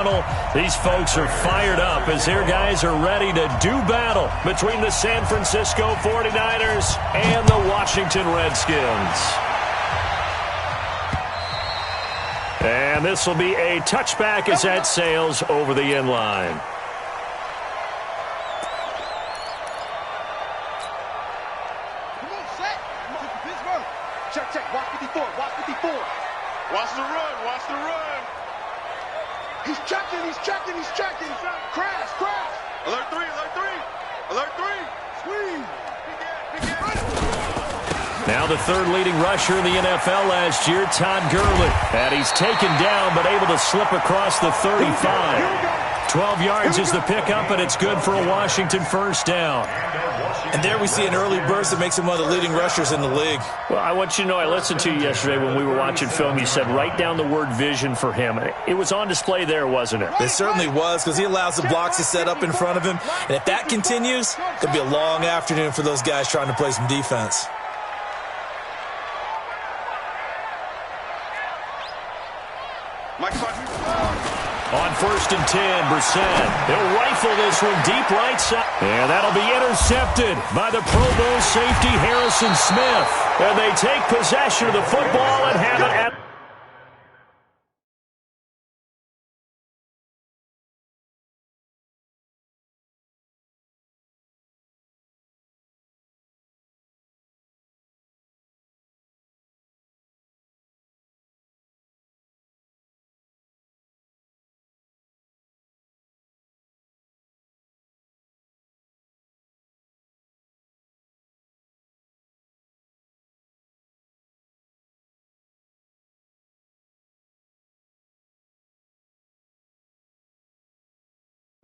These folks are fired up as their guys are ready to do battle between the San Francisco 49ers and the Washington Redskins. And this will be a touchback as that sails over the end line. Check. Watch 54. Watch the run. He's checking. Crash. Alert 3. Squeeze. Now the third leading rusher in the NFL last year, Todd Gurley. And he's taken down but able to slip across the 35. 12 yards is the pickup, and it's good for a Washington first down. And there we see an early burst that makes him one of the leading rushers in the league. Well, I want you to know, I listened to you yesterday when we were watching film. You said write down the word vision for him. It was on display there, wasn't it? It certainly was, because he allows the blocks to set up in front of him. And if that continues, it'll be a long afternoon for those guys trying to play some defense. On 1st and 10, Brissett. He'll rifle this one deep right side. And that'll be intercepted by the Pro Bowl safety Harrison Smith. And they take possession of the football and have it at...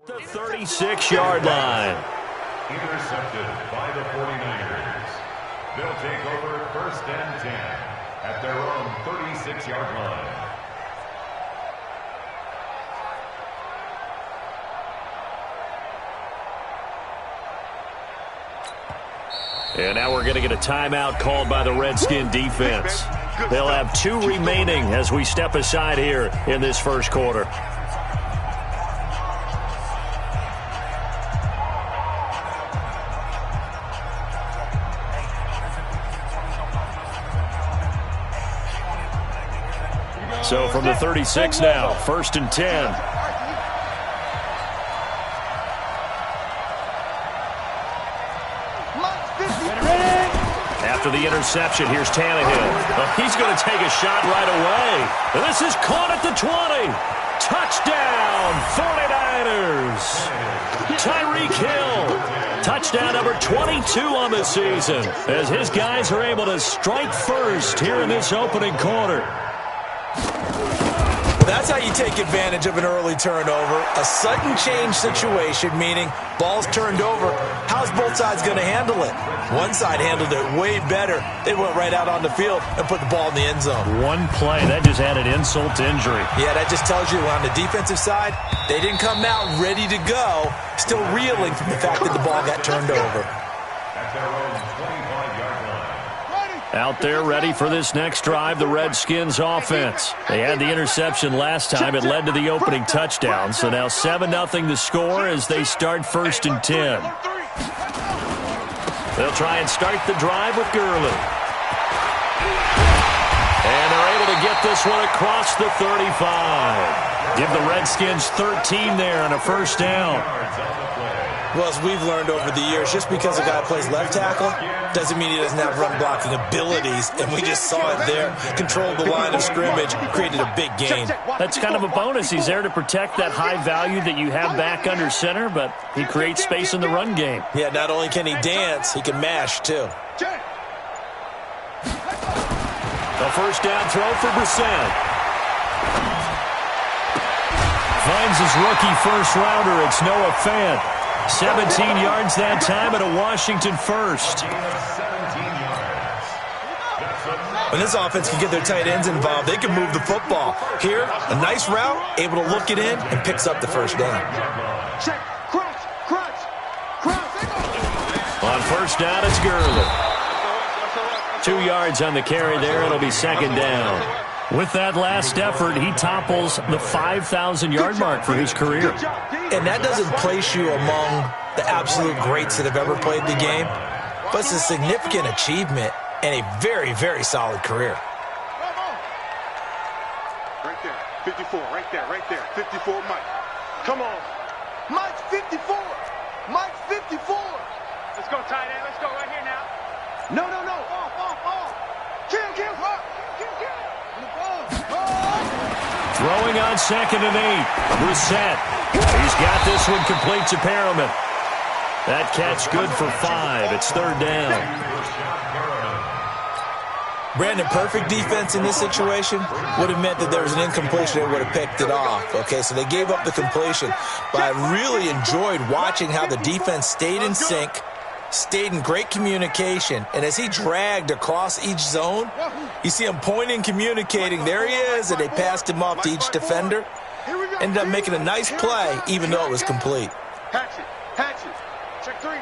the 36-yard line. Intercepted by the 49ers. They'll take over 1st and 10 at their own 36-yard line. And now we're going to get a timeout called by the Redskin defense. They'll have 2 remaining as we step aside here in this first quarter. So from the 36 now, 1st and 10. After the interception, here's Tannehill. Well, he's going to take a shot right away. And this is caught at the 20. Touchdown, 49ers. Tyreek Hill. Touchdown number 22 on the season as his guys are able to strike first here in this opening quarter. That's how you take advantage of an early turnover. A sudden change situation, meaning ball's turned over. How's both sides going to handle it? One side handled it way better. They went right out on the field and put the ball in the end zone. One play, that just added insult to injury. Yeah, that just tells you on the defensive side, they didn't come out ready to go, still reeling from the fact that the ball got turned over. At their own 25-yard line. Out there ready for this next drive, the Redskins offense. They had the interception last time. It led to the opening touchdown. So now 7-0 the score as they start 1st and 10. They'll try and start the drive with Gurley. And they're able to get this one across the 35. Give the Redskins 13 there and a first down. Well, as we've learned over the years, just because a guy plays left tackle doesn't mean he doesn't have run-blocking abilities, and we just saw it there. Controlled the line of scrimmage, created a big gain. That's kind of a bonus. He's there to protect that high value that you have back under center, but he creates space in the run game. Yeah, not only can he dance, he can mash, too. A first down throw for Brissett. Finds his rookie first-rounder. It's Noah Fant. 17 yards that time and a Washington first. When this offense can get their tight ends involved, they can move the football. Here, a nice route, able to look it in, and picks up the first down. On first down, it's Gurley. 2 yards on the carry there. It'll be 2nd down. With that last effort, he topples the 5,000-yard mark for his career. And that doesn't place you among the absolute greats that have ever played the game, but it's a significant achievement and a very, very solid career. Right there, 54, right there, 54, Mike. Come on. Mike's 54. Mike's 54. Let's go, tight end. Let's go right here now. No. Off. Kill. Throwing on 2nd and 8. Brissett. He's got this one complete to Perriman. That catch good for 5. It's 3rd down. Brandon, perfect defense in this situation would have meant that there was an incompletion and would have picked it off. Okay, so they gave up the completion. But I really enjoyed watching how the defense stayed in sync, stayed in great communication, and as he dragged across each zone, you see him pointing, communicating. There he is, and they passed him off to each defender. Ended up making a nice play, even though it was complete. Hatchet. Check three.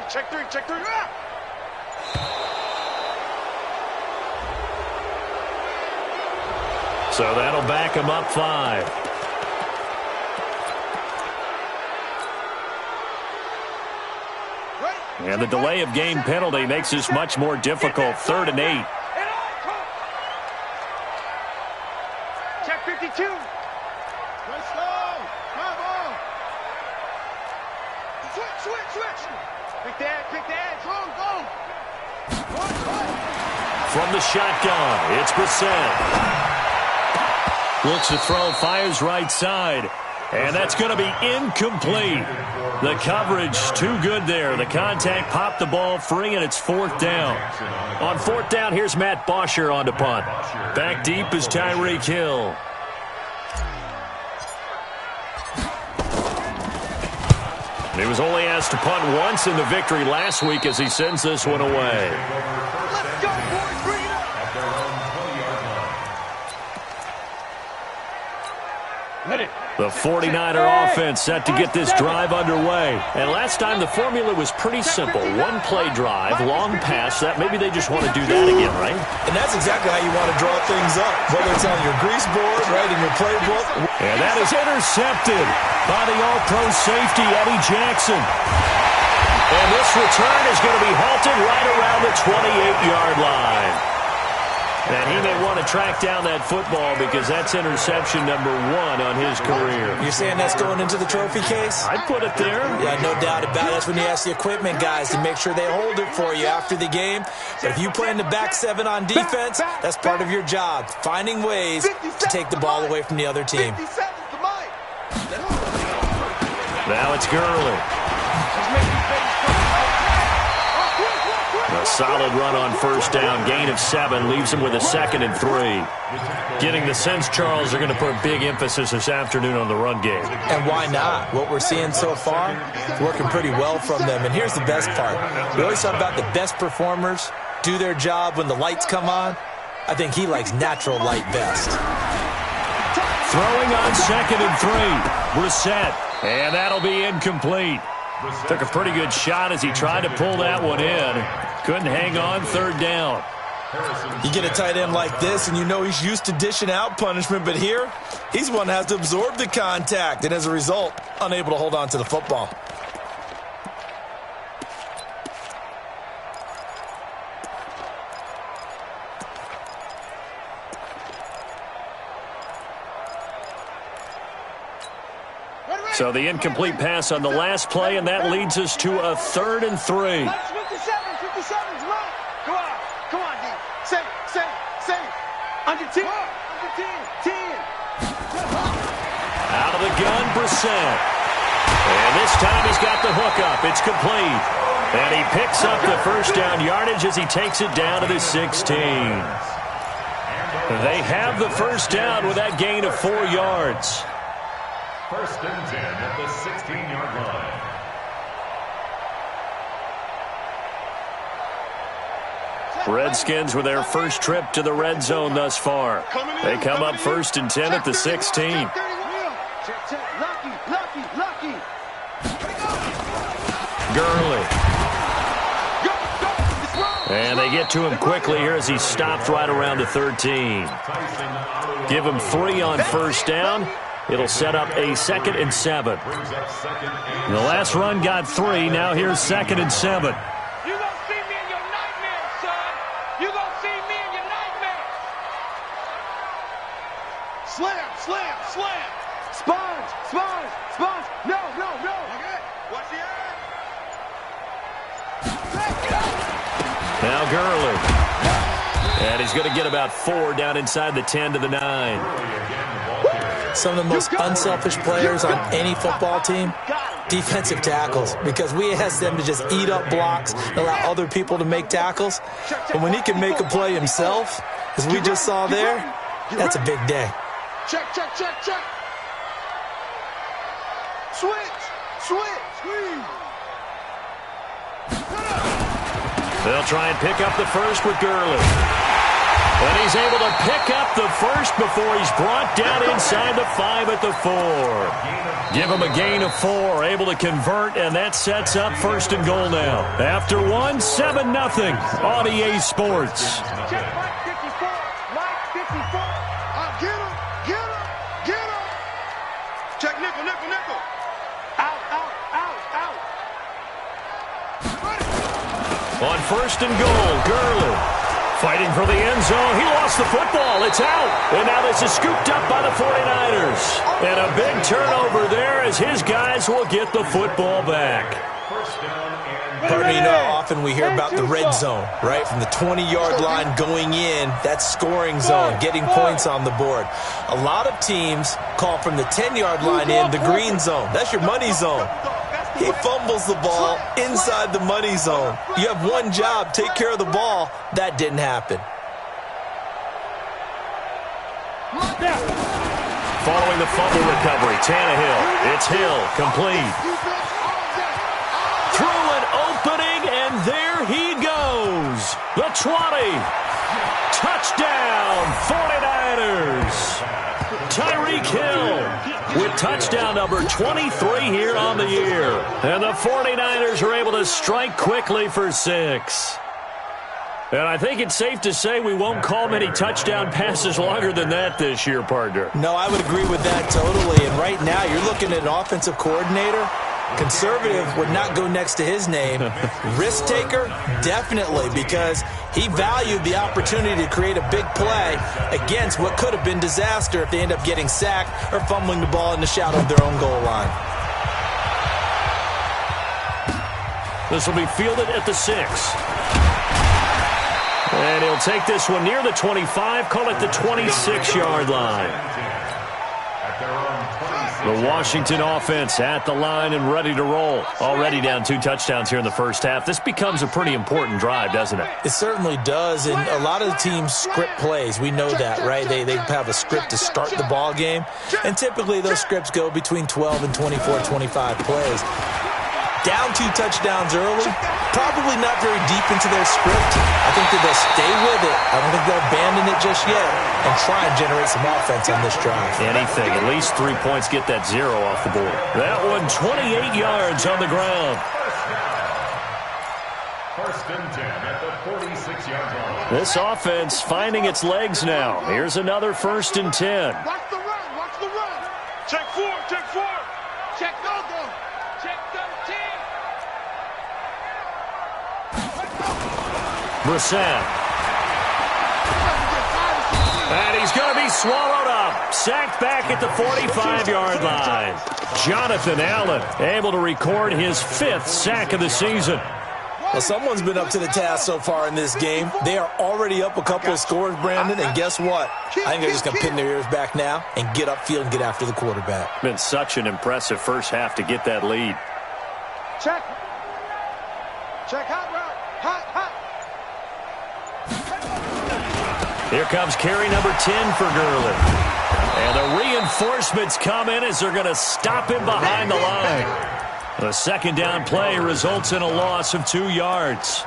So that'll back him up 5. And the delay of game penalty makes this much more difficult. 3rd and 8. Check 52. Let's go. Come on. Switch. Pick the edge. Go. From the shotgun, it's Brissett. Looks to throw, fires right side. And that's going to be incomplete. The coverage too good there. The contact popped the ball free, and it's 4th down. On 4th down, here's Matt Bosher on to punt. Back deep is Tyreek Hill. And he was only asked to punt once in the victory last week as he sends this one away. Let's go, boys. Bring it up. The 49er offense set to get this drive underway. And last time the formula was pretty simple. One play drive, long pass. That maybe they just want to do that again, right? And that's exactly how you want to draw things up. Whether it's on your grease board, right, in your playbook. And that is intercepted by the all-pro safety, Eddie Jackson. And this return is going to be halted right around the 28-yard line. And he may want to track down that football because that's interception number 1 on his career. You're saying that's going into the trophy case? I'd put it there. Yeah, no doubt about it. That's when you ask the equipment guys to make sure they hold it for you after the game. But if you play in the back 7 on defense, that's part of your job, finding ways to take the ball away from the other team. Now it's Gurley. A solid run on 1st down. Gain of 7 leaves him with a 2nd and 3. Getting the sense, Charles, are going to put a big emphasis this afternoon on the run game. And why not? What we're seeing so far is working pretty well from them. And here's the best part. We always talk about the best performers do their job when the lights come on. I think he likes natural light best. Throwing on 2nd and 3. Brissett. And that'll be incomplete. Took a pretty good shot as he tried to pull that one in. Couldn't hang on. 3rd down. You get a tight end like this, and you know he's used to dishing out punishment, but here, he's one that has to absorb the contact, and as a result, unable to hold on to the football. So the incomplete pass on the last play, and that leads us to a 3rd and 3. 57's right. Come on, D. Save. Under 10. Out of the gun, Brissett. And this time he's got the hook up. It's complete. And he picks up the 1st down yardage as he takes it down to the 16. They have the 1st down with that gain of 4 yards. 1st and 10 at the 16-yard line. Redskins with their first trip to the red zone thus far. They come up 1st and 10 at the 16. Lucky. Gurley. And they they get to him quickly here as he stopped right around the 13. Give him 3 on first down. It'll set up a 2nd and 7. The last run got 3. Now here's 2nd and 7. You gonna see me in your nightmares, son. You gonna see me in your nightmares. Slam, slam, slam. Sponge, sponge, sponge. No, no, no. Okay. Watch the eye. Now Gurley. And he's going to get about 4 down inside the 10 to the 9. Some of the most unselfish players on any football team, defensive tackles, because we ask them to just eat up blocks and allow other people to make tackles. But when he can make a play himself, as we just saw there, that's a big day. Check, check, check, check. Switch, switch, squeeze. They'll try and pick up the first with Gurley. And he's able to pick up the first before he's brought down inside the 5 at the 4. Give him a gain of 4, able to convert, and that sets up 1st and goal now. After 1, 7-0 on EA Sports. Check Mike 54, Mike 54. Get him, get him, get him. Check nickel, nickel, nickel. Out, out, out, out. On 1st and goal, Gurley. Fighting for the end zone. He lost the football. It's out. And now this is scooped up by the 49ers. And a big turnover there as his guys will get the football back. Partner, you know how often we hear about the red zone, right? From the 20-yard line going in, that's scoring zone, getting points on the board. A lot of teams call from the 10-yard line in the green zone. That's your money zone. He fumbles the ball inside the money zone. You have one job, take care of the ball. That didn't happen. Following the fumble recovery, Tannehill. It's Hill, complete. Through an opening, and there he goes. The 20. Touchdown, 49ers. Tyreek Hill with touchdown number 23 here on the year. And the 49ers are able to strike quickly for 6. And I think it's safe to say we won't call many touchdown passes longer than that this year, partner. No, I would agree with that totally. And right now you're looking at an offensive coordinator. Conservative would not go next to his name. Risk taker, definitely, because he valued the opportunity to create a big play against what could have been disaster if they end up getting sacked or fumbling the ball in the shadow of their own goal line. This will be fielded at the 6. And he'll take this one near the 25, call it the 26-yard line. The Washington offense at the line and ready to roll. Already down 2 touchdowns here in the first half. This becomes a pretty important drive, doesn't it? It certainly does, and a lot of the teams script plays. We know that, right? They have a script to start the ball game, and typically those scripts go between 12 and 24, 25 plays. Down 2 touchdowns early, probably not very deep into their script. I think that they'll stay with it. I don't think they'll abandon it just yet and try and generate some offense on this drive. Anything. At least 3 points get that 0 off the board. That one 28 yards on the ground. 1st and 10 at the 46-yard line. This offense finding its legs now. Here's another 1st and 10. Watch the run, watch the run. Check 4, check 4. Check no go. Check 13. Brissett. And he's going to be swallowed up. Sacked back at the 45-yard line. Jonathan Allen able to record his 5th sack of the season. Well, someone's been up to the task so far in this game. They are already up a couple of scores, Brandon, and guess what? I think they're just going to pin their ears back now and get upfield and get after the quarterback. Been such an impressive first half to get that lead. Check. Check hot route. Hot, hot. Here comes carry number 10 for Gurley. And the reinforcements come in as they're going to stop him behind the line. The 2nd down play results in a loss of 2 yards.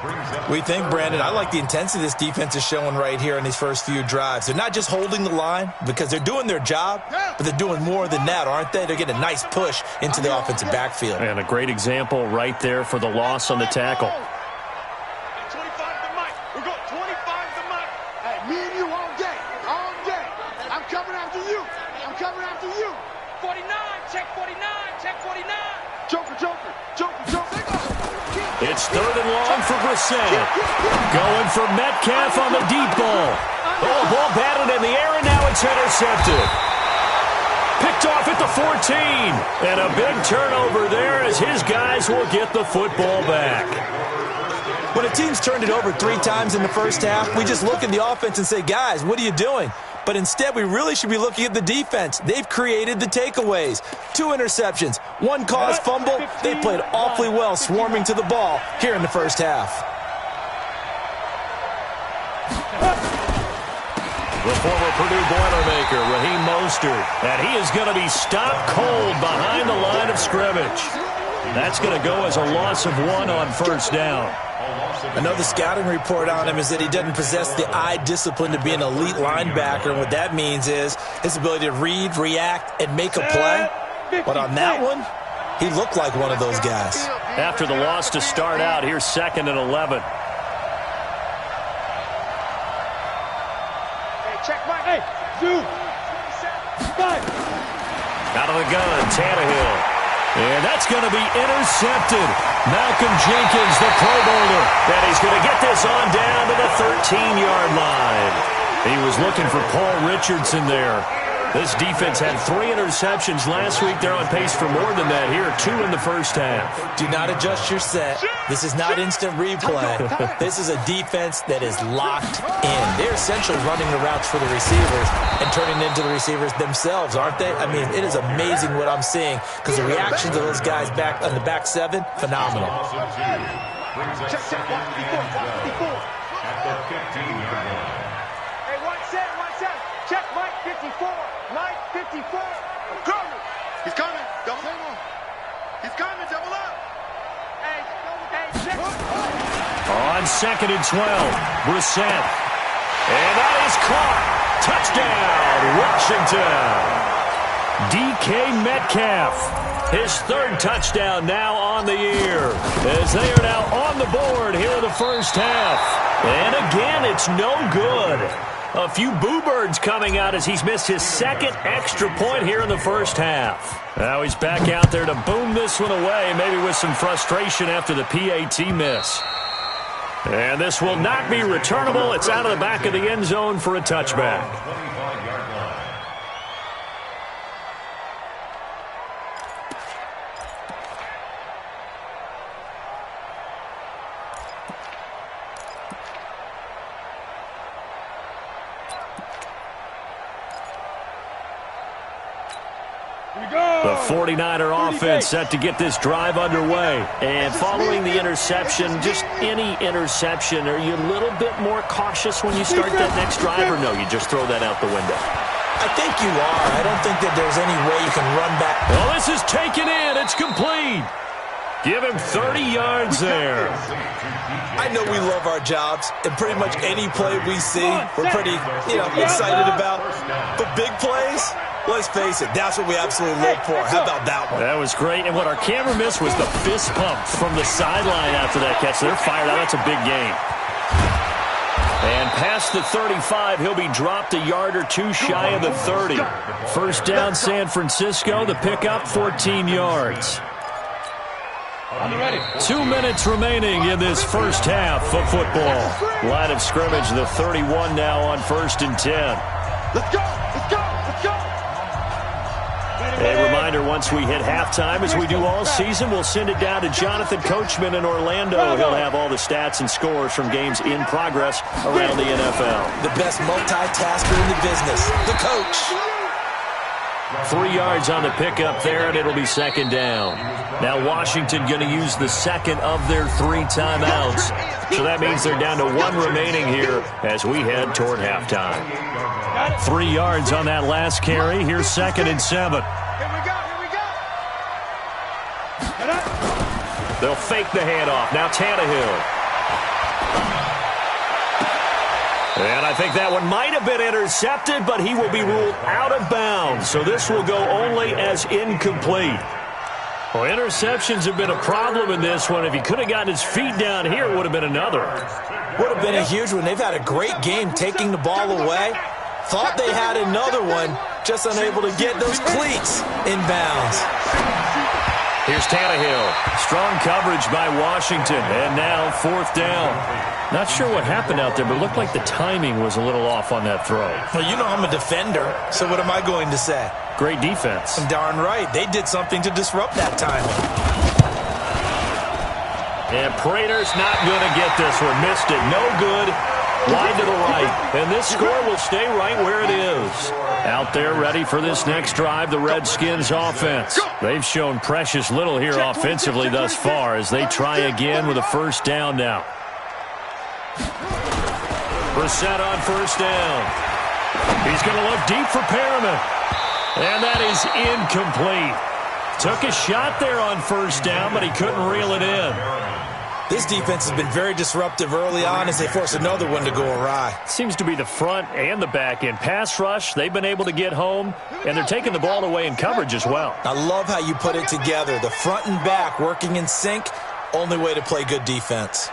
We think, Brandon, I like the intensity this defense is showing right here in these first few drives. They're not just holding the line because they're doing their job, but they're doing more than that, aren't they? They're getting a nice push into the offensive backfield. And a great example right there for the loss on the tackle. 25 to Mike. We're going. and long for Brissett. Going for Metcalf on the deep ball. Oh, ball batted in the air, and now it's intercepted. Picked off at the 14. And a big turnover there as his guys will get the football back. When a team's turned it over 3 times in the first half, we just look at the offense and say, guys, what are you doing? But instead, we really should be looking at the defense. They've created the takeaways. 2 interceptions, 1 caused fumble. They played awfully well swarming to the ball here in the first half. The former Purdue Boilermaker, Raheem Mostert. And he is going to be stopped cold behind the line of scrimmage. That's going to go as a loss of 1 on first down. I know the scouting report on him is that he doesn't possess the eye discipline to be an elite linebacker. And what that means is his ability to read, react, and make a play. But on that one, he looked like one of those guys. After the loss to start out, here's 2nd and 11. Check my, hey, zoom. Out of the gun, Tannehill. And that's going to be intercepted. Malcolm Jenkins, the Pro Bowler. And he's going to get this on down to the 13-yard line. He was looking for Paul Richardson there. This defense had 3 interceptions last week. They're on pace for more than that here. 2 in the first half. Do not adjust your set. This is not instant replay. This is a defense that is locked in. They're essentially running the routes for the receivers and turning into the receivers themselves, aren't they? I mean, it is amazing what I'm seeing because the reaction to those guys back on the back 7, phenomenal. Check, watch before. At the 15-yard line. Hey, 1 set. Check Mike 54. Mike 54. Coming. He's coming. Double up. He's coming. Double up. Hey, check. On 2nd and 12, Brissett. And that is caught. Touchdown, Washington. DK Metcalf. His 3rd touchdown now on the year. As they are now on the board here in the first half. And again, it's no good. A few boo birds coming out as he's missed his 2nd extra point here in the first half. Now he's back out there to boom this one away, maybe with some frustration after the PAT miss. And this will not be returnable. It's out of the back of the end zone for a touchback. 25-yard line. The 49er offense set to get this drive underway. And following the interception, just any interception, are you a little bit more cautious when you start that next drive, or no, you just throw that out the window? I think you are. I don't think that there's any way you can run back. Well, this is taken in. It's complete. Give him 30 yards there. I know we love our jobs, and pretty much any play we see, we're pretty, excited about. But big plays, let's face it, that's what we absolutely live for. How about that one? That was great. And what our camera missed was the fist pump from the sideline after that catch. They're fired out. That's a big game. And past the 35, he'll be dropped a yard or 2 shy of the 30. First down, San Francisco. The pickup, 14 yards. 2 minutes remaining in this first half of football. Line of scrimmage, the 31 now on 1st and 10. Let's go. A reminder, once we hit halftime, as we do all season, we'll send it down to Jonathan Coachman in Orlando. He'll have all the stats and scores from games in progress around the NFL. The best multitasker in the business, the coach. 3 yards on the pickup there, and it'll be 2nd down. Now Washington going to use the 2nd of their 3 timeouts. So that means they're down to 1 remaining here as we head toward halftime. 3 yards on that last carry. Here's 2nd and 7. Here we go. They'll fake the handoff. Now Tannehill. And I think that one might have been intercepted, but he will be ruled out of bounds. So this will go only as incomplete. Well, interceptions have been a problem in this one. If he could have gotten his feet down here, it would have been another. Would have been a huge one. They've had a great game taking the ball away. Thought they had another one, just unable to get those cleats in bounds. Here's Tannehill. Strong coverage by Washington. And now 4th down. Not sure what happened out there, but it looked like the timing was a little off on that throw. Well, you know I'm a defender, so what am I going to say? Great defense. Darn right. They did something to disrupt that timing. And Prater's not going to get this one. Missed it. No good. Wide to the right. And this score will stay right where it is. Out there ready for this next drive, the Redskins offense. They've shown precious little here offensively thus far as they try again with a 1st down now. Brissett on 1st down. He's going to look deep for Perriman. And that is incomplete. Took a shot there on 1st down, but he couldn't reel it in. This defense has been very disruptive early on as they force another one to go awry. Seems to be the front and the back end. Pass rush, they've been able to get home, and they're taking the ball away in coverage as well. I love how you put it together. The front and back working in sync, only way to play good defense.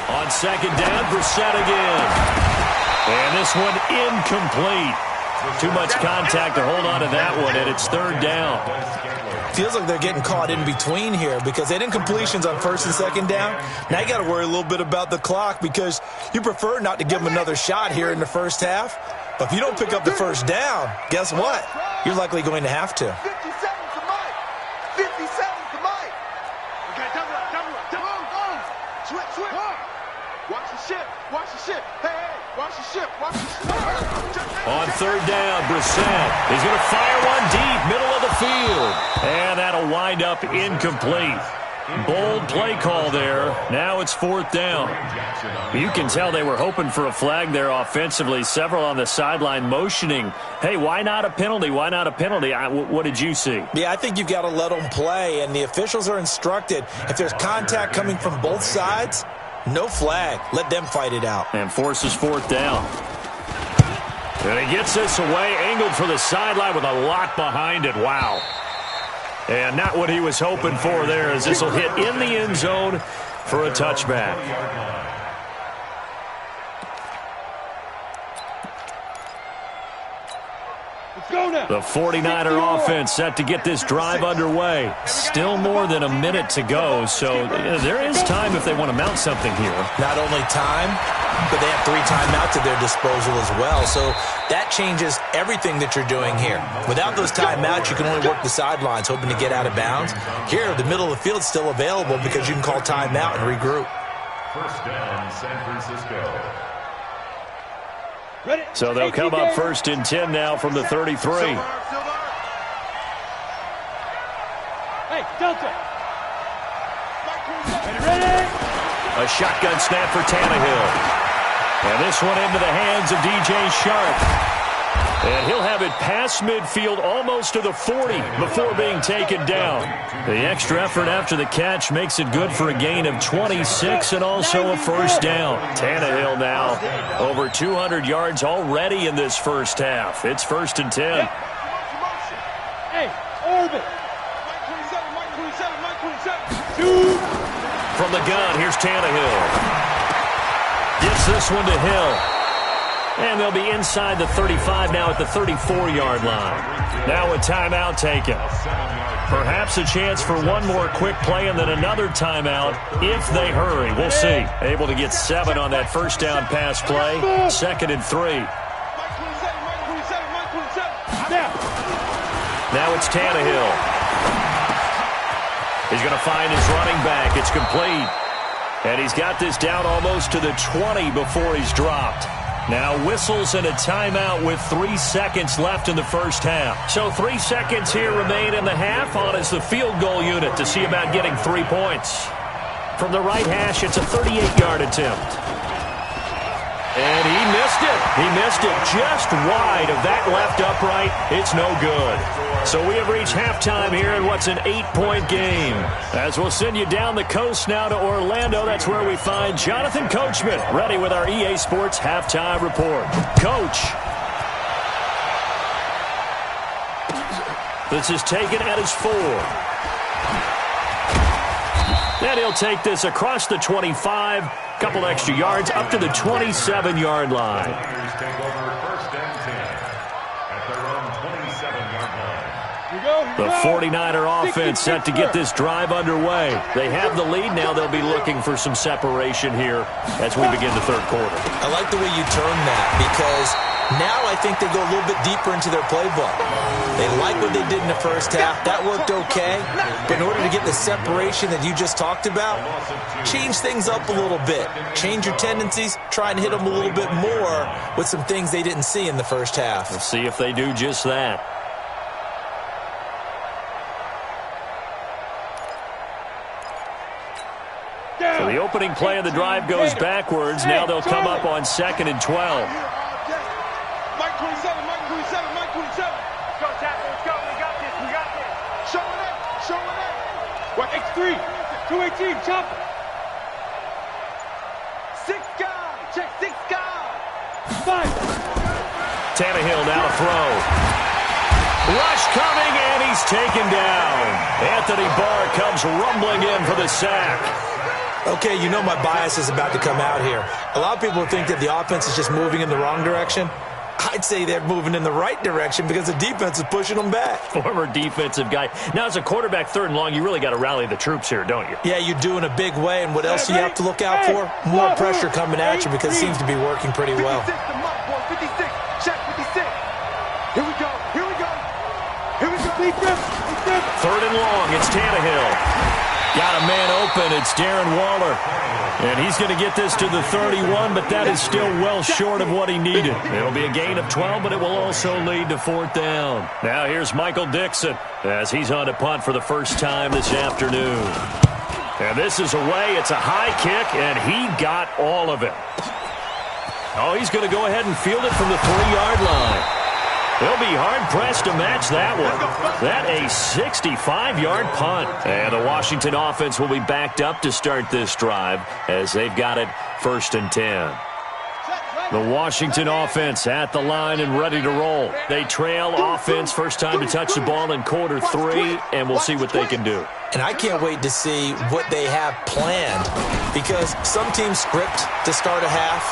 On 2nd down, Brissett again. And this one incomplete. Too much contact to hold on to that one, and it's 3rd down. Feels like they're getting caught in between here because they had incompletions on 1st and 2nd down. Now you got to worry a little bit about the clock because you prefer not to give them another shot here in the 1st half. But if you don't pick up the 1st down, guess what? You're likely going to have to. 50 seconds to Mike. 50 seconds to Mike. Okay, double up. Switch. Watch the ship. Hey, watch the ship. On 3rd down, Brissett. He's going to fire one deep, middle of the field. And that'll wind up incomplete. Bold play call there. Now it's 4th down. You can tell they were hoping for a flag there offensively. Several on the sideline motioning, hey, why not a penalty? Why not a penalty? What did you see? Yeah, I think you've got to let them play, and the officials are instructed. If there's contact coming from both sides, no flag. Let them fight it out. And forces 4th down. And he gets this away, angled for the sideline with a lot behind it. Wow. And not what he was hoping for there, as this will hit in the end zone for a touchback. The 49er offense set to get this drive underway. Still more than a minute to go, so there is time if they want to mount something here. Not only time, but they have 3 timeouts at their disposal as well, so that changes everything that you're doing here. Without those timeouts, you can only work the sidelines, hoping to get out of bounds. Here, the middle of the field is still available because you can call timeout and regroup. 1st down, San Francisco. So they'll come up 1st and 10 now from the 33. Hey, Delta. Ready? A shotgun snap for Tannehill. And this one into the hands of DJ Sharp. And he'll have it past midfield almost to the 40 before being taken down. The extra effort after the catch makes it good for a gain of 26 and also a 1st down. Tannehill now over 200 yards already in this 1st half. It's 1st and 10. Hey, orbit. Mike 27. From the gun, here's Tannehill. Gets this one to Hill. And they'll be inside the 35 now at the 34-yard line. Now a timeout taken. Perhaps a chance for one more quick play and then another timeout if they hurry. We'll see. Able to get 7 on that 1st down pass play. 2nd and 3. Now it's Tannehill. He's going to find his running back. It's complete. And he's got this down almost to the 20 before he's dropped. Now whistles and a timeout with 3 seconds left in the 1st half. So 3 seconds here remain in the half on as the field goal unit to see about getting 3 points. From the right hash, it's a 38-yard attempt. And he missed it. He missed it just wide of that left upright. It's no good. So we have reached halftime here in what's an 8-point game. As we'll send you down the coast now to Orlando, that's where we find Jonathan Coachman, ready with our EA Sports Halftime Report. Coach. This is taken at his 4. And he'll take this across the 25, couple extra yards up to the 27-yard line. Niners take over first and 10 at their own 27-yard line. The 49er offense set to get this drive underway. They have the lead. Now they'll be looking for some separation here as we begin the third quarter. I like the way you turn that because now I think they go a little bit deeper into their playbook. They like what they did in the first half. That worked okay. But in order to get the separation that you just talked about, change things up a little bit. Change your tendencies. Try and hit them a little bit more with some things they didn't see in the first half. We'll see if they do just that. So the opening play of the drive goes backwards. Now they'll come up on 2nd and 12. Mike 27, Mike 27, Mike 27. Let's go, Tackle. Let's go. We got this. We got this. Show it up. Show it up. What? X3. 218. Chop it. 6 guys. Check 6 guys. 5. Tannehill now to throw. Rush coming, and he's taken down. Anthony Barr comes rumbling in for the sack. Okay, you know my bias is about to come out here. A lot of people think that the offense is just moving in the wrong direction. I'd say they're moving in the right direction because the defense is pushing them back. Former defensive guy. Now, as a quarterback, 3rd and long, you really got to rally the troops here, don't you? Yeah, you do in a big way, and what else do you have to look out for? More pressure coming at you because it seems to be working pretty well. 56 to Mike, boy. 56. Check 56. Here we go. Here we go. Here we go. Defense. 3rd and long, it's Tannehill. Got a man open. It's Darren Waller. And he's going to get this to the 31, but that is still well short of what he needed. It'll be a gain of 12, but it will also lead to 4th down. Now here's Michael Dixon as he's on to punt for the first time this afternoon. And this is away. It's a high kick, and he got all of it. Oh, he's going to go ahead and field it from the 3-yard line. They'll be hard-pressed to match that one. That a 65-yard punt. And the Washington offense will be backed up to start this drive as they've got it 1st and 10. The Washington offense at the line and ready to roll. They trail offense, first time to touch the ball in quarter 3, and we'll see what they can do. And I can't wait to see what they have planned because some teams script to start a half.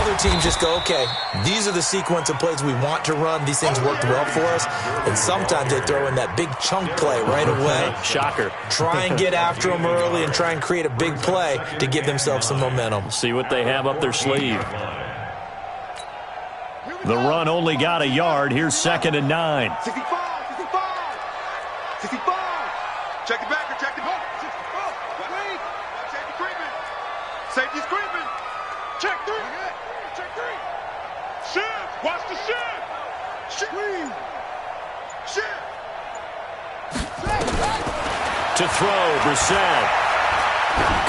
Other teams just go, okay, these are the sequence of plays we want to run. These things worked well for us. And sometimes they throw in that big chunk play right away. Shocker. Try and get after them early and try and create a big play to give themselves some momentum. See what they have up their sleeve. The run only got a yard. Here's 2nd and 9. 65. 65. Check it back or check it back. 64. Safety creeping. Safety's creeping. Check 3. Check 3. Shift. Watch the shift. Shift. Shift. To throw, Brissett.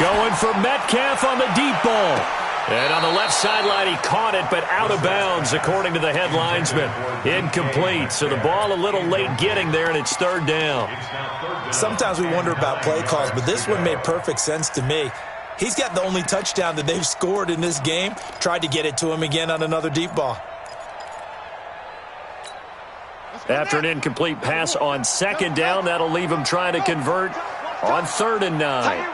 Going for Metcalf on the deep ball. And on the left sideline, he caught it, but out of bounds, according to the head linesman. Incomplete, so the ball a little late getting there, and it's 3rd down. Sometimes we wonder about play calls, but this one made perfect sense to me. He's got the only touchdown that they've scored in this game. Tried to get it to him again on another deep ball. After an incomplete pass on 2nd down, that'll leave him trying to convert on 3rd and 9.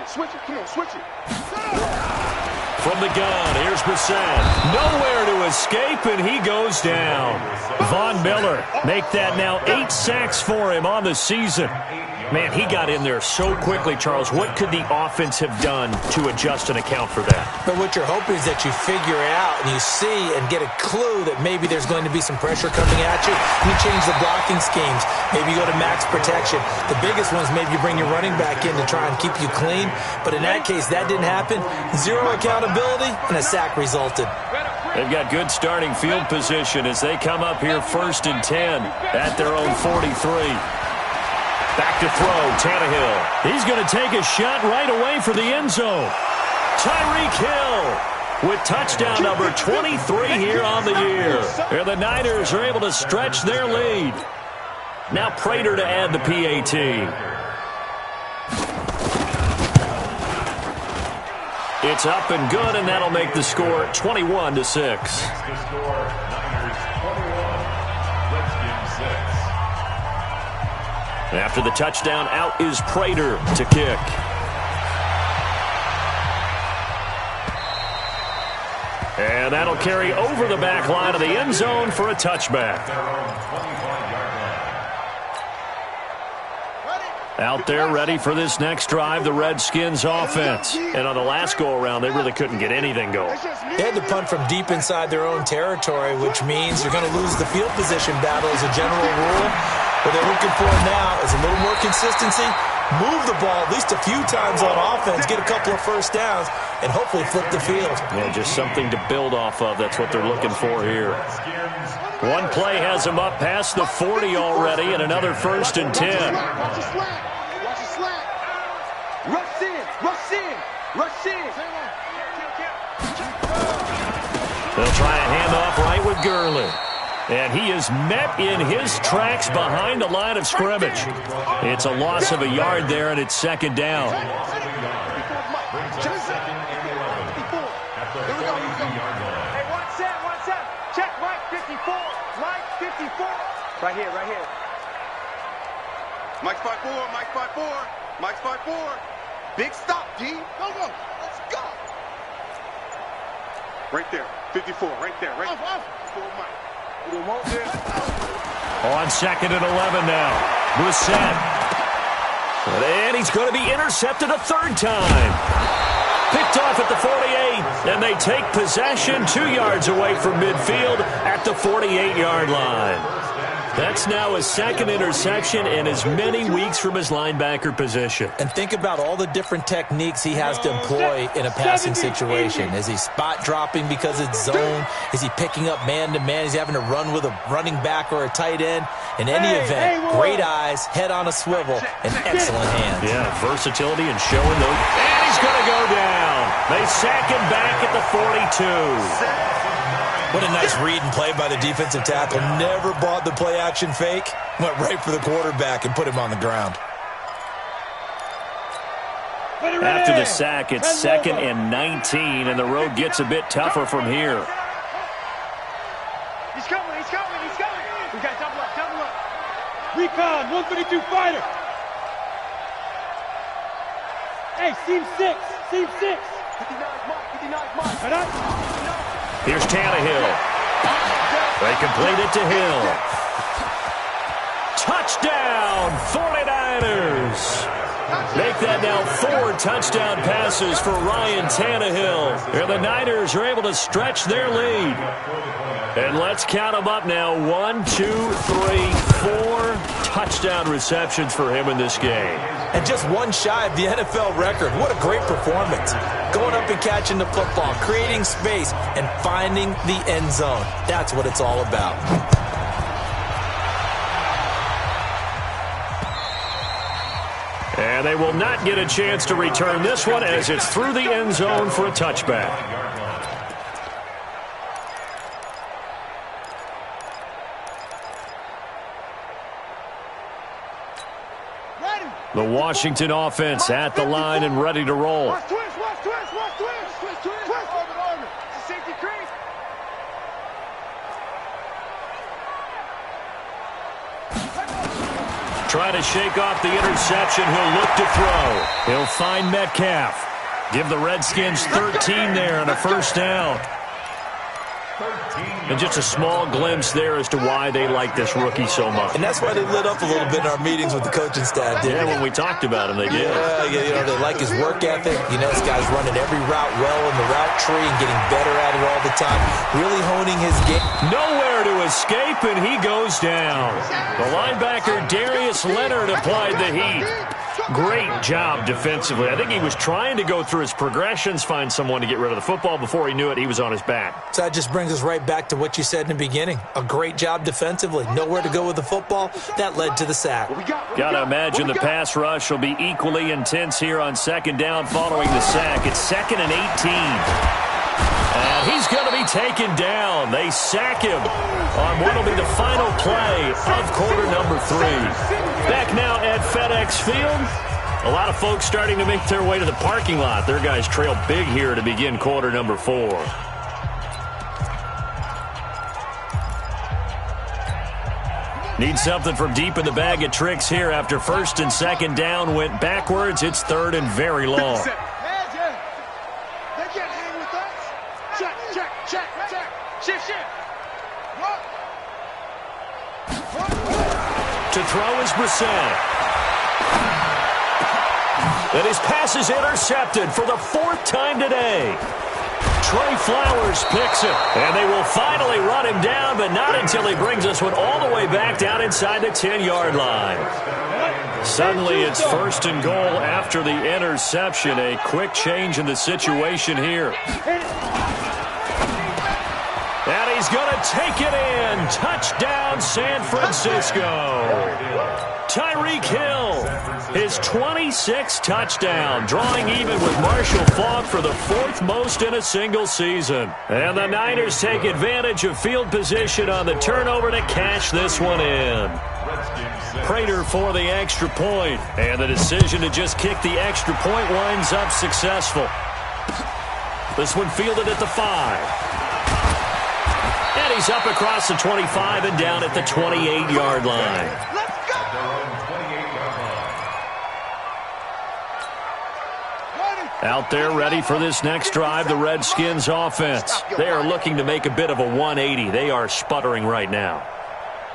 Switch it. Come on, switch it. From the gun, here's Brissett. Nowhere to escape, and he goes down. Von Miller make that now 8 sacks for him on the season. Man, he got in there so quickly, Charles. What could the offense have done to adjust and account for that? But what you're hoping is that you figure out and you see and get a clue that maybe there's going to be some pressure coming at you. You change the blocking schemes. Maybe you go to max protection. The biggest one is maybe you bring your running back in to try and keep you clean. But in that case, that didn't happen. 0 accountability, and a sack resulted. They've got good starting field position as they come up here 1st and 10 at their own 43. Back to throw, Tannehill. He's going to take a shot right away for the end zone. Tyreek Hill with touchdown number 23 here on the year. And the Niners are able to stretch their lead. Now Prater to add the PAT. It's up and good, and that'll make the score 21-6. The score, Niners 21. Redskins After the touchdown, out is Prater to kick. And that'll carry over the back line of the end zone for a touchback. Out there ready for this next drive, the Redskins offense. And on the last go-around, they really couldn't get anything going. They had to punt from deep inside their own territory, which means you're going to lose the field position battle as a general rule. What they're looking for now is a little more consistency, move the ball at least a few times on offense, get a couple of first downs, and hopefully flip the field. Yeah, just something to build off of. That's what they're looking for here. One play has them up past the 40 already, and another 1st and 10. Watch the slack. Watch the slack. Rush in. Rush in. Rush in. They'll try a handoff right with Gurley. And he is met in his tracks behind the line of scrimmage. It's a loss of a yard there, and it's 2nd down. Hey, one set. Check Mike 54. Mike 54. Right here. Mike's 5-4. Mike's 5-4. Mike's 5-4. Big stop, D. Go. Let's go. Right there. 54. Right there. Right there. 54 Mike. On 2nd and 11 now. Brissett. And he's going to be intercepted a 3rd time. Picked off at the 48, and they take possession 2 yards away from midfield at the 48-yard line. That's now his 2nd interception in as many weeks from his linebacker position. And think about all the different techniques he has to employ in a passing situation. Is he spot dropping because it's zone? Is he picking up man-to-man? Is he having to run with a running back or a tight end? In any event, great eyes, head on a swivel, and excellent hands. Yeah, versatility and showing those. And he's going to go down. They sack him back at the 42. What a nice read and play by the defensive tackle. Never bought the play-action fake. Went right for the quarterback and put him on the ground. After the sack, it's 2nd and 19, and the road gets a bit tougher from here. He's coming. We got double up. Recon, 152 fighter. Hey, seam 6. 59 Mike. Here's Tannehill. They complete it to Hill. Touchdown, 49ers. Make that now 4 touchdown passes for Ryan Tannehill. And the Niners are able to stretch their lead. And let's count them up now. 1, 2, 3, 4 touchdown receptions for him in this game. And just one shy of the NFL record. What a great performance. Going up and catching the football, creating space, and finding the end zone. That's what it's all about. And they will not get a chance to return this one as it's through the end zone for a touchback. The Washington offense at the line and ready to roll. Watch twist. Safety creep. Try to shake off the interception. He'll look to throw. He'll find Metcalf. Give the Redskins 13 there and a 1st down. And just a small glimpse there as to why they like this rookie so much. And that's why they lit up a little bit in our meetings with the coaching staff, didn't when we talked about him, they did. Yeah, they like his work ethic. This guy's running every route well in the route tree and getting better at it all the time. Really honing his game. Nowhere to escape, and he goes down. The linebacker, Darius Leonard, applied the heat. Great job defensively. I think he was trying to go through his progressions, find someone to get rid of the football. Before he knew it, he was on his back. So that just brings us right back to what you said in the beginning. A great job defensively. Nowhere to go with the football. That led to the sack. Got to imagine the pass rush will be equally intense here on 2nd down following the sack. It's 2nd and 18. And he's going to be taken down. They sack him on what will be the final play of quarter number 3. Back now at FedEx Field. A lot of folks starting to make their way to the parking lot. Their guys trail big here to begin quarter number 4. Need something from deep in the bag of tricks here after first and second down went backwards. It's third and very long. They can't hang with us. Check, check, check, check. Shift. To throw is Brissett. And his pass is intercepted for the fourth time today. Trey Flowers picks it, and they will finally run him down, but not until he brings this one all the way back down inside the 10-yard line. Suddenly, it's first and goal after the interception. A quick change in the situation here. And he's going to take it in. Touchdown, San Francisco. Tyreek Hill, his 26th touchdown, drawing even with Marshall Faulk for the fourth most in a single season. And the Niners take advantage of field position on the turnover to cash this one in. Prater for the extra point, and the decision to just kick the extra point winds up successful. This one fielded at the 5. And he's up across the 25 and down at the 28-yard line. Out there ready for this next drive, the Redskins offense. They are looking to make a bit of a 180. They are sputtering right now.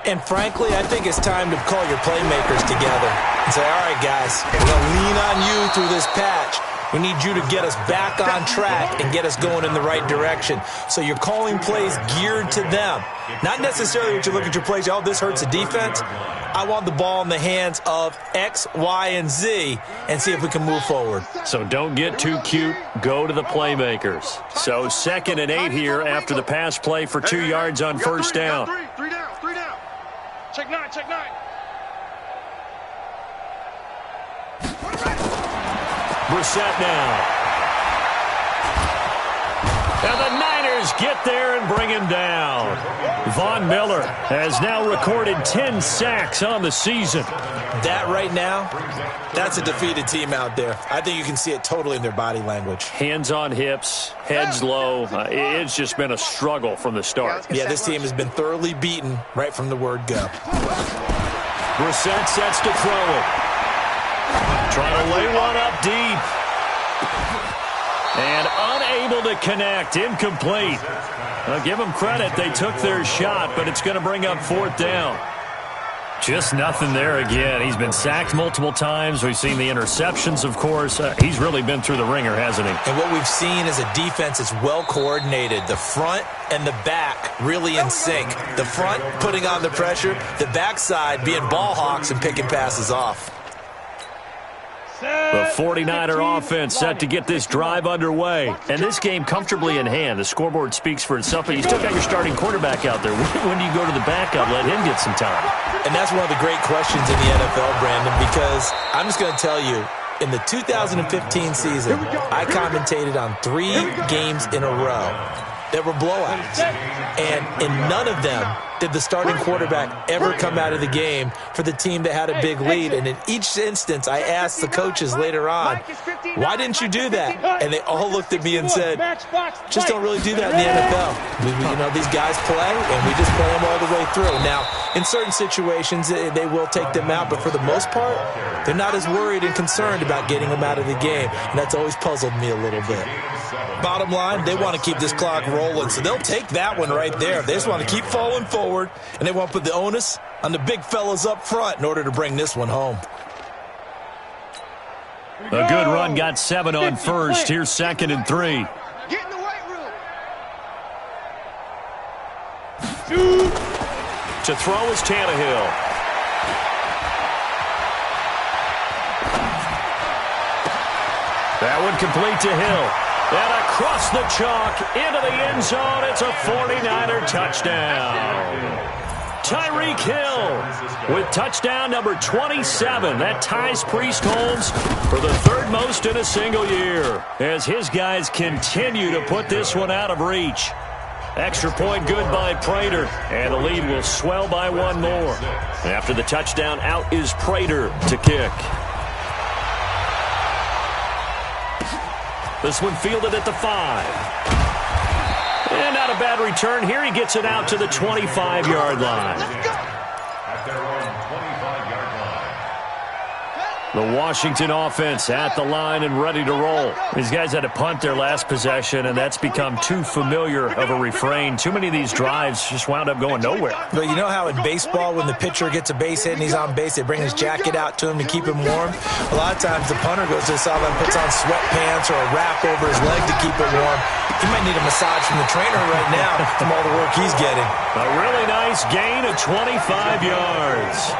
And frankly, I think it's time to call your playmakers together and say, all right, guys, we're going to lean on you through this patch. We need you to get us back on track and get us going in the right direction. So you're calling plays geared to them. Not necessarily what you look at your plays, oh, this hurts the defense. I want the ball in the hands of X, Y, and Z and see if we can move forward. So don't get too cute. Go to the playmakers. So 2nd and 8 here after the pass play for 2 yards on first down. Three down. Check 9. Brissett now. And the Niners get there and bring him down. Von Miller has now recorded 10 sacks on the season. That right now, that's a defeated team out there. I think you can see it totally in their body language. Hands on hips, heads low. It's just been a struggle from the start. Yeah, this team has been thoroughly beaten right from the word go. Brissett sets to throw it. Trying to lay one up deep. And unable to connect. Incomplete. I'll give them credit. They took their shot, but it's going to bring up 4th down. Just nothing there again. He's been sacked multiple times. We've seen the interceptions, of course. He's really been through the ringer, hasn't he? And what we've seen is a defense that's well coordinated. The front and the back really in sync. The front putting on the pressure. The backside being ball hawks and picking passes off. The 49er offense set to get this drive underway. And this game comfortably in hand. The scoreboard speaks for itself, but you still got your starting quarterback out there. When do you go to the backup, let him get some time? And that's one of the great questions in the NFL, Brandon, because I'm just going to tell you, in the 2015 season, I commentated on 3 games in a row that were blowouts. And in none of them did the starting quarterback ever come out of the game for the team that had a big lead. And in each instance, I asked the coaches later on, why didn't you do that? And they all looked at me and said, just don't really do that in the NFL. These guys play, and we just play them all the way through. Now, in certain situations, they will take them out, but for the most part, they're not as worried and concerned about getting them out of the game. And that's always puzzled me a little bit. Bottom line, they want to keep this clock rolling, so they'll take that one right there. They just want to keep falling forward, and they want to put the onus on the big fellas up front in order to bring this one home. A good run, got 7 on first. Here's 2nd and 3. Get in the weight room. To throw is Tannehill. That one complete to Hill. And across the chalk, into the end zone, it's a 49er touchdown. Tyreek Hill with touchdown number 27. That ties Priest Holmes for the 3rd most in a single year, as his guys continue to put this one out of reach. Extra point good by Prater, and the lead will swell by 1 more. After the touchdown, out is Prater to kick. This one fielded at the 5. And not a bad return here. He gets it out to the 25-yard line. The Washington offense at the line and ready to roll. These guys had to punt their last possession, and that's become too familiar of a refrain. Too many of these drives just wound up going nowhere. Well, you know how in baseball, when the pitcher gets a base hit and he's on base, they bring his jacket out to him to keep him warm? A lot of times the punter goes to the sideline and puts on sweatpants or a wrap over his leg to keep it warm. He might need a massage from the trainer right now from all the work he's getting. A really nice gain of 25 yards.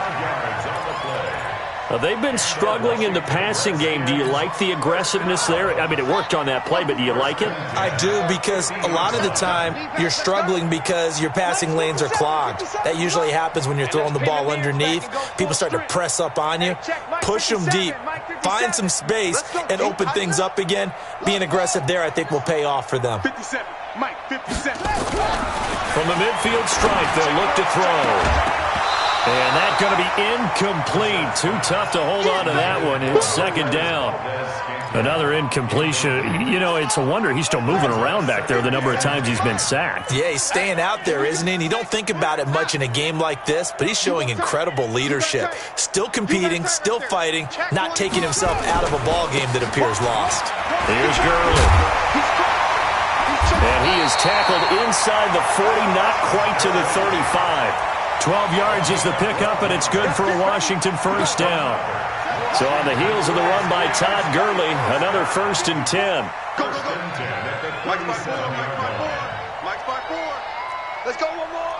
They've been struggling in the passing game. Do you like the aggressiveness there? I mean, it worked on that play, but do you like it? I do, because a lot of the time you're struggling because your passing lanes are clogged. That usually happens when you're throwing the ball underneath. People start to press up on you. Push them deep. Find some space and open things up again. Being aggressive there, I think, will pay off for them. 57. Mike, 57. From the midfield stripe, they'll look to throw. And that's going to be incomplete. Too tough to hold on to that one. It's second down. Another incompletion. You know, it's a wonder he's still moving around back there the number of times he's been sacked. Yeah, he's staying out there, isn't he? And you don't think about it much in a game like this, but he's showing incredible leadership. Still competing, still fighting, not taking himself out of a ball game that appears lost. Here's Gurley. And he is tackled inside the 40, not quite to the 35. 12 yards is the pickup, and it's good for a Washington first down. So on the heels of the run by Todd Gurley, another 1st and 10. Go, go, go. Mike's by 4. Mike's by 4. Let's go one more.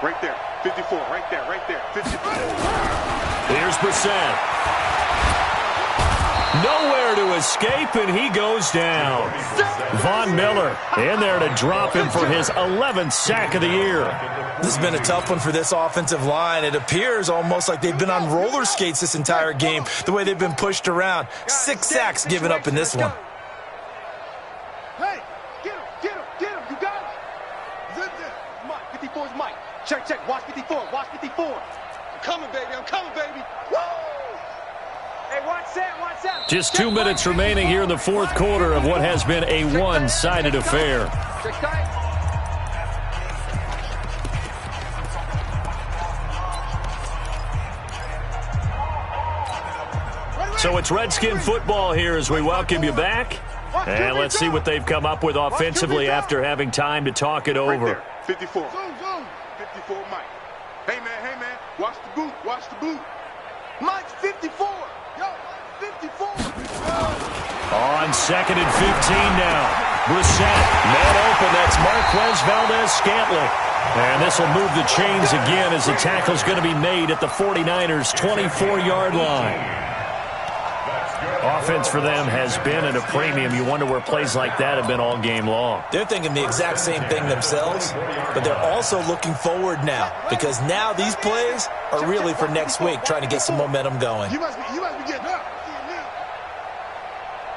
Right there. 54. Right there. Right there. 54. Here's Brissett. Nowhere to escape, and he goes down. Von Miller in there to drop him for his 11th sack of the year. This has been a tough one for this offensive line. It appears almost like they've been on roller skates this entire game, the way they've been pushed around. 6 sacks given up in this one. Hey, get him. You got him. Mike, 54 is Mike. Check. Watch 54. I'm coming, baby. Woo! Hey, watch that. Just 2 minutes remaining here in the fourth quarter of what has been a one-sided affair. Check tight. So it's Redskin football here as we welcome you back. And let's see what they've come up with offensively after having time to talk it over. 54. 54, Mike. Hey, man. Watch the boot. Mike's 54. Yo, 54. On 2nd and 15 now. Brissett, man open. That's Marquez Valdez-Scantling. And this will move the chains again as the tackle's going to be made at the 49ers' 24-yard line. Offense for them has been at a premium. You wonder where plays like that have been all game long. They're thinking the exact same thing themselves, but they're also looking forward now, because now these plays are really for next week, trying to get some momentum going. You must be getting up.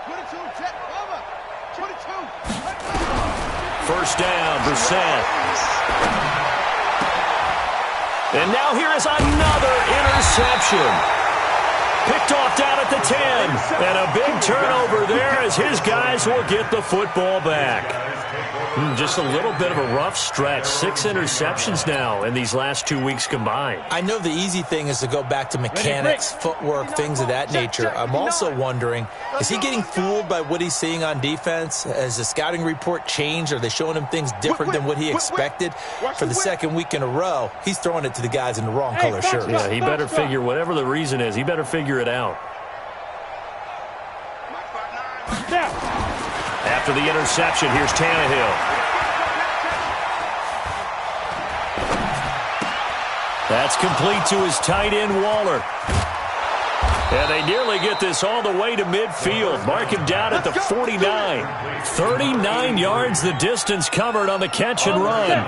22, check, over. 22. First down, Brissett. And now here is another interception. Picked off down at the 10. And a big turnover there as his guys will get the football back. Just a little bit of a rough stretch. 6 interceptions now in these last 2 weeks combined. I know the easy thing is to go back to mechanics, footwork, things of that nature. I'm also wondering, is he getting fooled by what he's seeing on defense? Has the scouting report changed? Are they showing him things different than what he expected? For the second week in a row, he's throwing it to the guys in the wrong color shirts. Yeah, he better figure, whatever the reason is, he better figure it out. After the interception, here's Tannehill. That's complete to his tight end, Waller. And they nearly get this all the way to midfield. Mark him down at the 49. 39 yards the distance covered on the catch and run.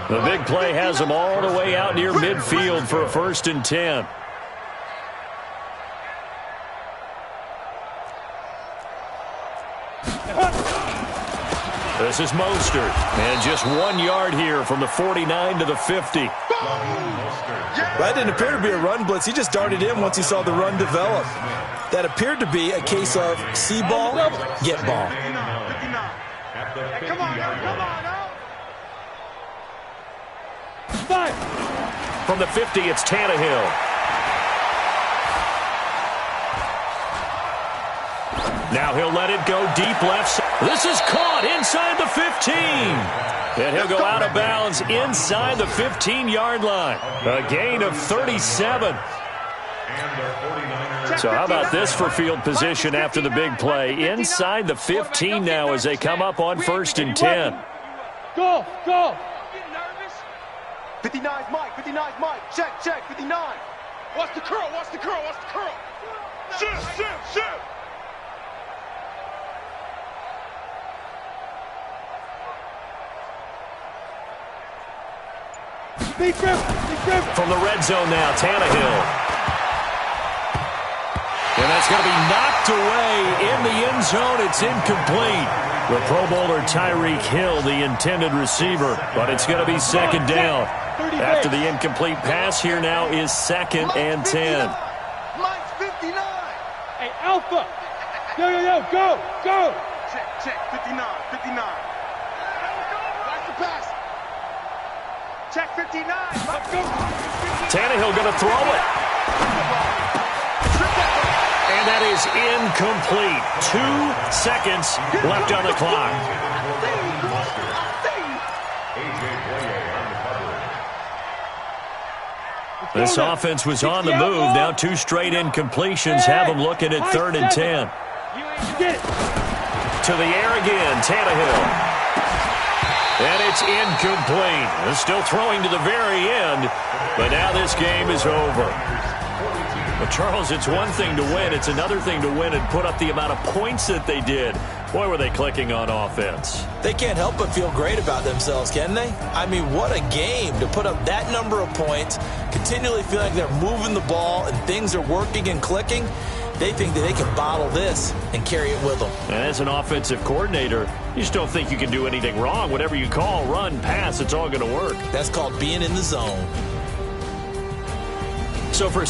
The big play has him all the way out near midfield for a 1st and 10. This is Mostert. And just 1 yard here from the 49 to the 50. That didn't appear to be a run blitz. He just darted in once he saw the run develop. That appeared to be a case of see ball, get ball. Come on. From the 50, it's Tannehill. Now he'll let it go deep left side. This is caught inside the 15. And he'll go out of bounds inside the 15-yard line. A gain of 37. So how about this for field position after the big play? Inside the 15 now as they come up on 1st and 10. Go, go. 59's Mike, 59's Mike. Check, 59. Watch the curl, watch the curl, watch the curl. Shoot. From the red zone now, Tannehill. And that's going to be knocked away in the end zone. It's incomplete. The Pro Bowler Tyreek Hill, the intended receiver, but it's going to be 2nd down. After the incomplete pass, here now is 2nd and 10. Mike's 59. Hey, Alpha. Yo, go. Check, 59. Watch the pass. Check 59. Tannehill going to throw it. And that is incomplete. 2 seconds left on the clock. This offense was on the move. Now 2 straight incompletions have them looking at 3rd and 10. To the air again, Tannehill. And it's incomplete. They're still throwing to the very end, but now this game is over. But Charles, it's one thing to win. It's another thing to win and put up the amount of points that they did. Boy, were they clicking on offense. They can't help but feel great about themselves, can they? I mean, what a game to put up that number of points, continually feeling like they're moving the ball and things are working and clicking. They think that they can bottle this and carry it with them. And as an offensive coordinator, you just don't think you can do anything wrong. Whatever you call, run, pass, it's all going to work. That's called being in the zone. So for